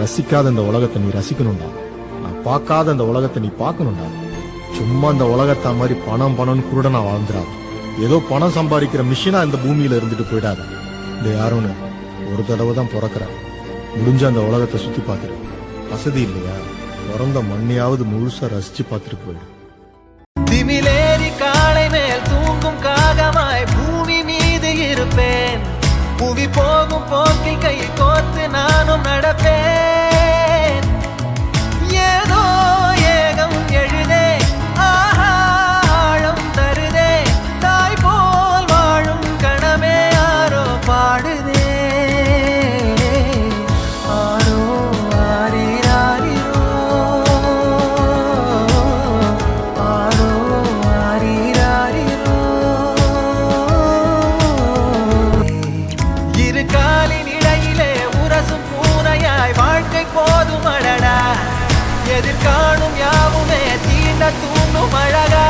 நான் ரசிக்காத இந்த உலகத்தை நீ ரசிக்கணும்டா. நான் பார்க்காத இந்த உலகத்தை நீ பார்க்கணும்டா. சும்மா இந்த உலகத்தை மாதிரி பணம் பணம்னு கூட நான் வாழ்ந்துடாது. ஏதோ பணம் சம்பாதிக்கிற மிஷினா இந்த பூமியில இருந்துட்டு போயிடாது. இந்த யாருன்னு ஒரு தடவை தான் பிறக்கிறேன். முடிஞ்ச அந்த உலகத்தை சுத்தி பார்த்துரு. வசதி இல்லையா, பிறந்த மண்ணையாவது முழுசா ரசிச்சு பார்த்துட்டு போயிடு. திமிலேறி காலை மேல் தூங்கும் காகமாய் பூமி மீது இருப்பேன். புவி போகும் போக்கில் கை கோர்த்து நானும் நடப்பேன். ஏதோ ஏகம் எழுதே, ஆழம் தருதே, தாய் போல் வாழும் கணமே யாரோ பாடுதே. ஆரோ ஆரிராரிரோ, ஆரோ ஆரிராரிரோ. இரு காலின் இடையிலே உரசும் பூனையாய் வாழ்க்கை போதும் அடடா. எதிர்காணும் யாவுமே தீண்ட தூண்டும் அழகா.